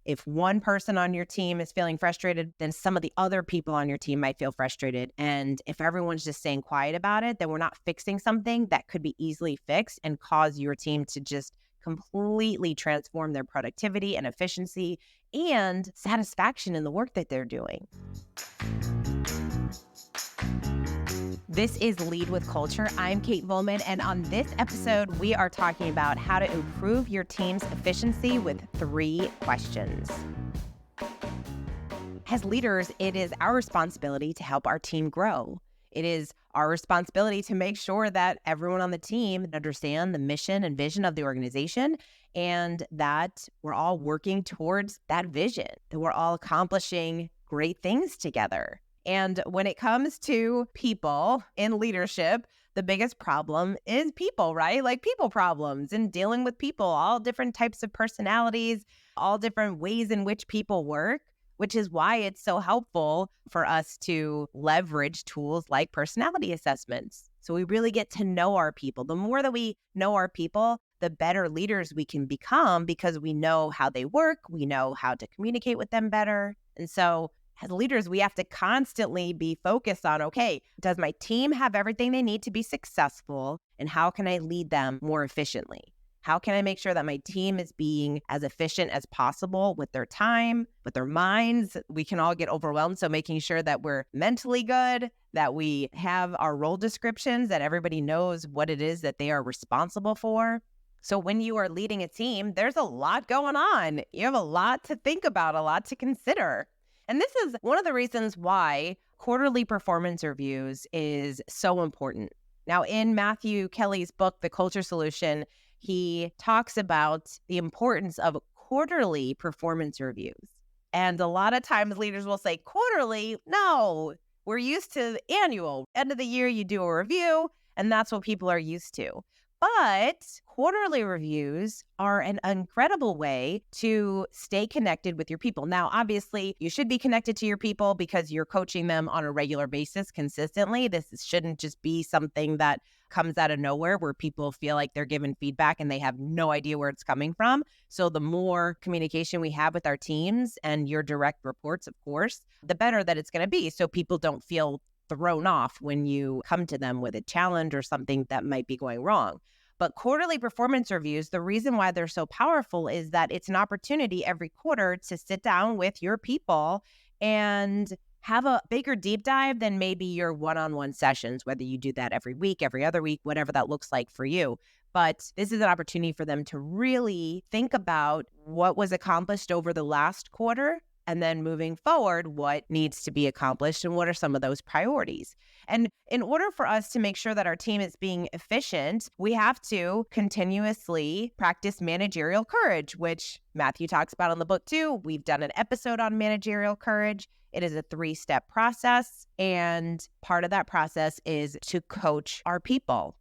If one person on your team is feeling frustrated, then some of the other people on your team might feel frustrated. And if everyone's just staying quiet about it, then we're not fixing something that could be easily fixed and cause your team to just completely transform their productivity and efficiency and satisfaction in the work that they're doing. This is Lead with Culture. I'm Kate Volman, and on this episode, we are talking about how to improve your team's efficiency with 3 questions. As leaders, it is our responsibility to help our team grow. It is our responsibility to make sure that everyone on the team understand the mission and vision of the organization and that we're all working towards that vision, that we're all accomplishing great things together. And when it comes to people in leadership, the biggest problem is people, right? Like people problems and dealing with people, all different types of personalities, all different ways in which people work, which is why it's so helpful for us to leverage tools like personality assessments. So we really get to know our people. The more that we know our people, the better leaders we can become because we know how they work, we know how to communicate with them better. And so as leaders, we have to constantly be focused on, okay, does my team have everything they need to be successful? And how can I lead them more efficiently? How can I make sure that my team is being as efficient as possible with their time, with their minds? We can all get overwhelmed. So making sure that we're mentally good, that we have our role descriptions, that everybody knows what it is that they are responsible for. So when you are leading a team, there's a lot going on. You have a lot to think about, a lot to consider. And this is one of the reasons why quarterly performance reviews is so important. Now, in Matthew Kelly's book, The Culture Solution, he talks about the importance of quarterly performance reviews. And a lot of times leaders will say, quarterly? No, we're used to annual. End of the year, you do a review, and that's what people are used to. But quarterly reviews are an incredible way to stay connected with your people. Now, obviously, you should be connected to your people because you're coaching them on a regular basis consistently. This shouldn't just be something that comes out of nowhere where people feel like they're given feedback and they have no idea where it's coming from. So the more communication we have with our teams and your direct reports, of course, the better that it's going to be. So people don't feel thrown off when you come to them with a challenge or something that might be going wrong. But quarterly performance reviews, the reason why they're so powerful is that it's an opportunity every quarter to sit down with your people and have a bigger deep dive than maybe your one-on-one sessions, whether you do that every week, every other week, whatever that looks like for you. But this is an opportunity for them to really think about what was accomplished over the last quarter and then moving forward, what needs to be accomplished and what are some of those priorities. And in order for us to make sure that our team is being efficient, we have to continuously practice managerial courage, which Matthew talks about in the book too. We've done an episode on managerial courage. It is a 3-step process. And part of that process is to coach our people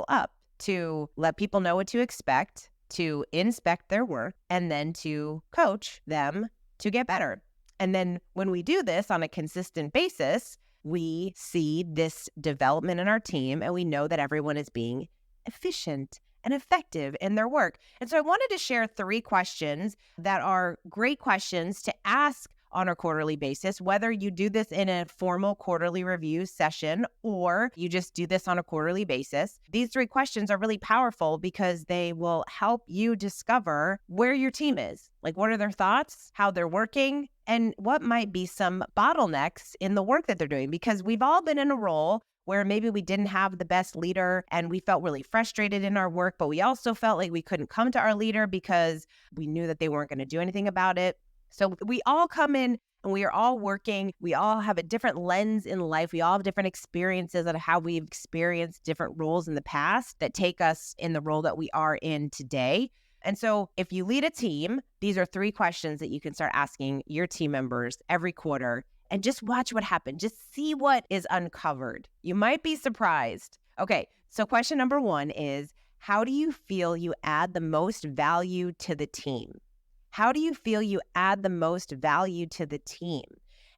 up, to let people know what to expect, to inspect their work, and then to coach them to get better. And then when we do this on a consistent basis, we see this development in our team and we know that everyone is being efficient and effective in their work. And so I wanted to share 3 questions that are great questions to ask on a quarterly basis, whether you do this in a formal quarterly review session or you just do this on a quarterly basis. These 3 questions are really powerful because they will help you discover where your team is. Like, what are their thoughts, how they're working, and what might be some bottlenecks in the work that they're doing. Because we've all been in a role where maybe we didn't have the best leader and we felt really frustrated in our work, but we also felt like we couldn't come to our leader because we knew that they weren't going to do anything about it. So we all come in and we are all working. We all have a different lens in life. We all have different experiences of how we've experienced different roles in the past that take us in the role that we are in today. And so if you lead a team, these are 3 questions that you can start asking your team members every quarter and just watch what happens. Just see what is uncovered. You might be surprised. Okay, so question number 1 is, how do you feel you add the most value to the team? How do you feel you add the most value to the team?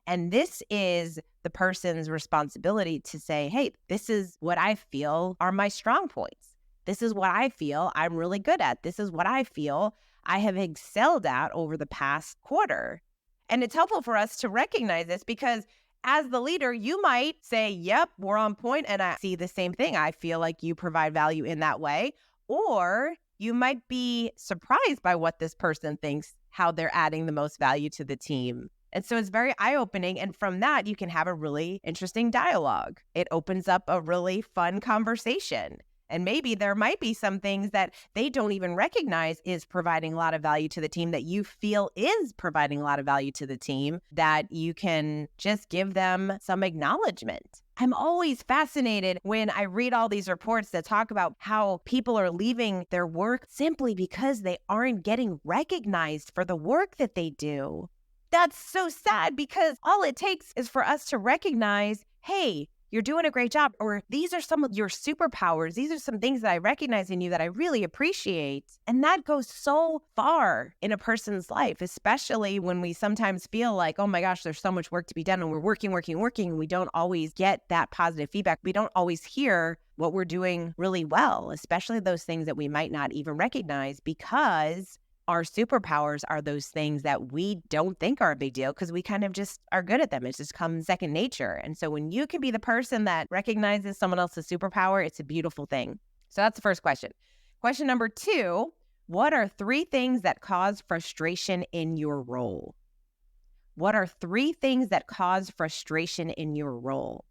And this is the person's responsibility to say, hey, this is what I feel are my strong points. This is what I feel I'm really good at. This is what I feel I have excelled at over the past quarter. And it's helpful for us to recognize this because as the leader, you might say, yep, we're on point and I see the same thing. I feel like you provide value in that way. Or you might be surprised by what this person thinks, how they're adding the most value to the team. And so it's very eye-opening. And from that, you can have a really interesting dialogue. It opens up a really fun conversation. And maybe there might be some things that they don't even recognize is providing a lot of value to the team that you feel is providing a lot of value to the team that you can just give them some acknowledgement. I'm always fascinated when I read all these reports that talk about how people are leaving their work simply because they aren't getting recognized for the work that they do. That's so sad because all it takes is for us to recognize, hey, you're doing a great job, or these are some of your superpowers. These are some things that I recognize in you that I really appreciate. And that goes so far in a person's life, especially when we sometimes feel like, oh my gosh, there's so much work to be done and we're working. And we don't always get that positive feedback. We don't always hear what we're doing really well, especially those things that we might not even recognize because our superpowers are those things that we don't think are a big deal because we kind of just are good at them. It's just come second nature. And so when you can be the person that recognizes someone else's superpower, it's a beautiful thing. So that's the first question. Question number 2, what are 3 things that cause frustration in your role? What are 3 things that cause frustration in your role?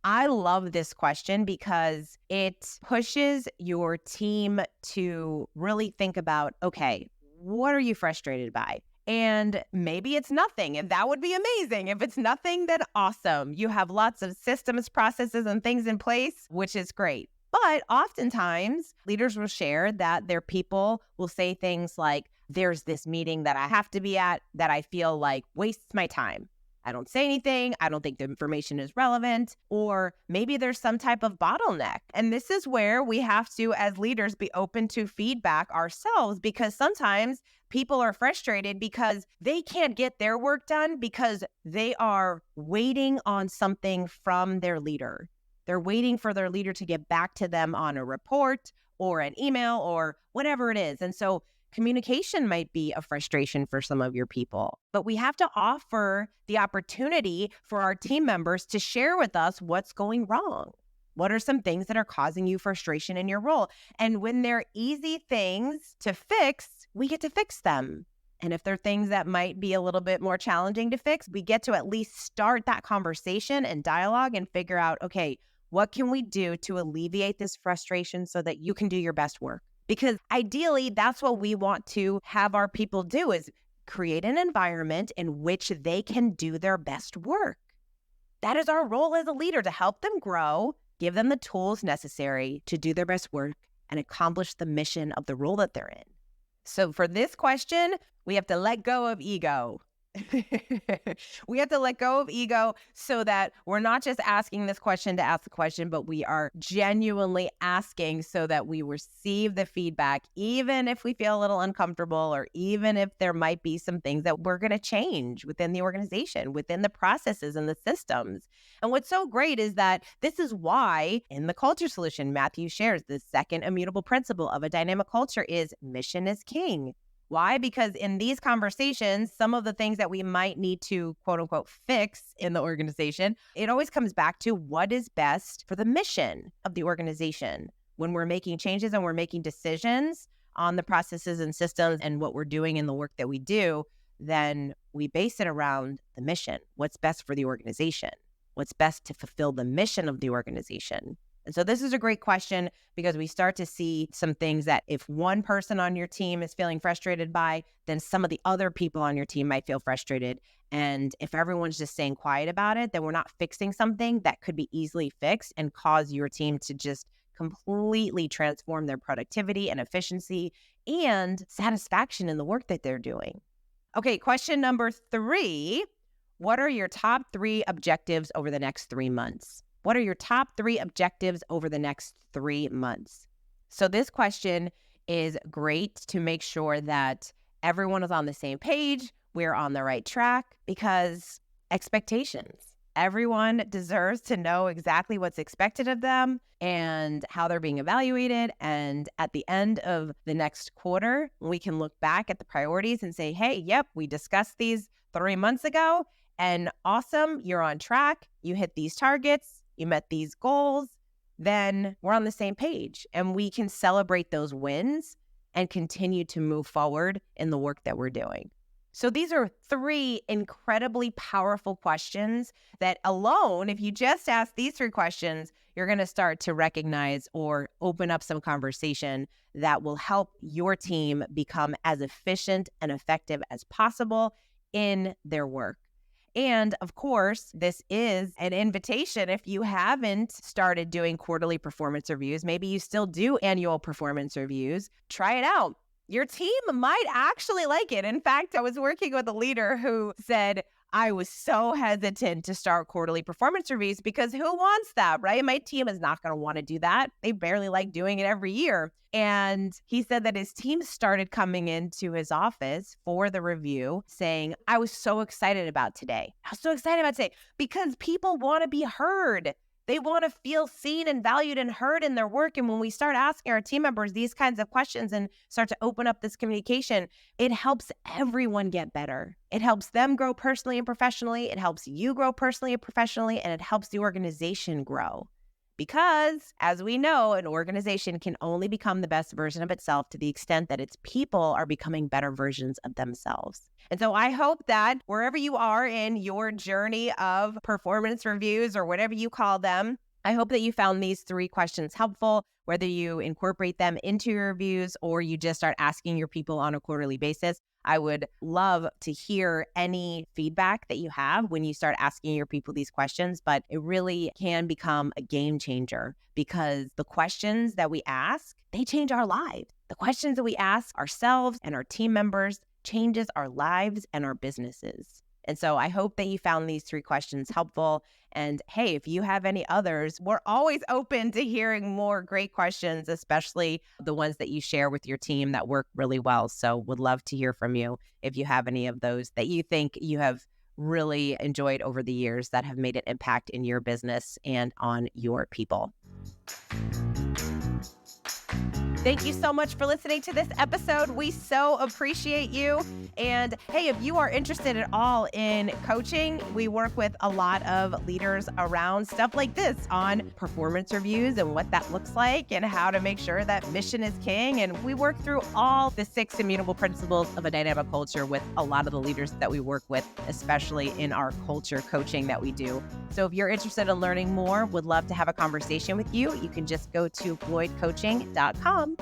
I love this question because it pushes your team to really think about, okay, what are you frustrated by? And maybe it's nothing, and that would be amazing. If it's nothing, then awesome. You have lots of systems, processes, and things in place, which is great. But oftentimes, leaders will share that their people will say things like, there's this meeting that I have to be at that I feel like wastes my time. I don't say anything. I don't think the information is relevant. Or maybe there's some type of bottleneck. And this is where we have to, as leaders, be open to feedback ourselves because sometimes people are frustrated because they can't get their work done because they are waiting on something from their leader. They're waiting for their leader to get back to them on a report or an email or whatever it is. And so communication might be a frustration for some of your people, but we have to offer the opportunity for our team members to share with us what's going wrong. What are some things that are causing you frustration in your role? And when they're easy things to fix, we get to fix them. And if they're things that might be a little bit more challenging to fix, we get to at least start that conversation and dialogue and figure out, okay, what can we do to alleviate this frustration so that you can do your best work? Because ideally, that's what we want to have our people do is create an environment in which they can do their best work. That is our role as a leader, to help them grow, give them the tools necessary to do their best work and accomplish the mission of the role that they're in. So for this question, we have to let go of ego. We have to let go of ego so that we're not just asking this question to ask the question, but we are genuinely asking so that we receive the feedback, even if we feel a little uncomfortable or even if there might be some things that we're going to change within the organization, within the processes and the systems. And what's so great is that this is why in the culture solution, Matthew shares the second immutable principle of a dynamic culture is mission is king. Why? Because in these conversations, some of the things that we might need to quote unquote fix in the organization, it always comes back to what is best for the mission of the organization. When we're making changes and we're making decisions on the processes and systems and what we're doing in the work that we do, then we base it around the mission. What's best for the organization? What's best to fulfill the mission of the organization? And so this is a great question because we start to see some things that if one person on your team is feeling frustrated by, then some of the other people on your team might feel frustrated. And if everyone's just staying quiet about it, then we're not fixing something that could be easily fixed and cause your team to just completely transform their productivity and efficiency and satisfaction in the work that they're doing. Okay, question number 3. What are your top 3 objectives over the next 3 months? What are your top 3 objectives over the next 3 months? So this question is great to make sure that everyone is on the same page, we're on the right track, because expectations. Everyone deserves to know exactly what's expected of them and how they're being evaluated. And at the end of the next quarter, we can look back at the priorities and say, hey, yep, we discussed these 3 months ago and awesome, you're on track. You hit these targets, you met these goals, then we're on the same page and we can celebrate those wins and continue to move forward in the work that we're doing. So these are 3 incredibly powerful questions that alone, if you just ask these 3 questions, you're going to start to recognize or open up some conversation that will help your team become as efficient and effective as possible in their work. And of course, this is an invitation. If you haven't started doing quarterly performance reviews, maybe you still do annual performance reviews, try it out. Your team might actually like it. In fact, I was working with a leader who said, I was so hesitant to start quarterly performance reviews because who wants that, right? My team is not going to want to do that. They barely like doing it every year. And he said that his team started coming into his office for the review saying, I was so excited about today. I was so excited about today because people want to be heard. They want to feel seen and valued and heard in their work. And when we start asking our team members these kinds of questions and start to open up this communication, it helps everyone get better. It helps them grow personally and professionally. It helps you grow personally and professionally, and it helps the organization grow. Because, as we know, an organization can only become the best version of itself to the extent that its people are becoming better versions of themselves. And so I hope that wherever you are in your journey of performance reviews or whatever you call them, I hope that you found these 3 questions helpful, whether you incorporate them into your reviews or you just start asking your people on a quarterly basis. I would love to hear any feedback that you have when you start asking your people these questions, but it really can become a game changer because the questions that we ask, they change our lives. The questions that we ask ourselves and our team members changes our lives and our businesses. And so I hope that you found these 3 questions helpful. And hey, if you have any others, we're always open to hearing more great questions, especially the ones that you share with your team that work really well. So would love to hear from you if you have any of those that you think you have really enjoyed over the years that have made an impact in your business and on your people. Thank you so much for listening to this episode. We so appreciate you. And hey, if you are interested at all in coaching, we work with a lot of leaders around stuff like this on performance reviews and what that looks like and how to make sure that mission is king. And we work through all the 6 immutable principles of a dynamic culture with a lot of the leaders that we work with, especially in our culture coaching that we do. So if you're interested in learning more, would love to have a conversation with you, you can just go to floydcoaching.com.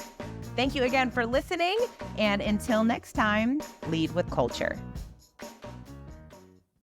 Thank you again for listening. And until next time, lead with culture.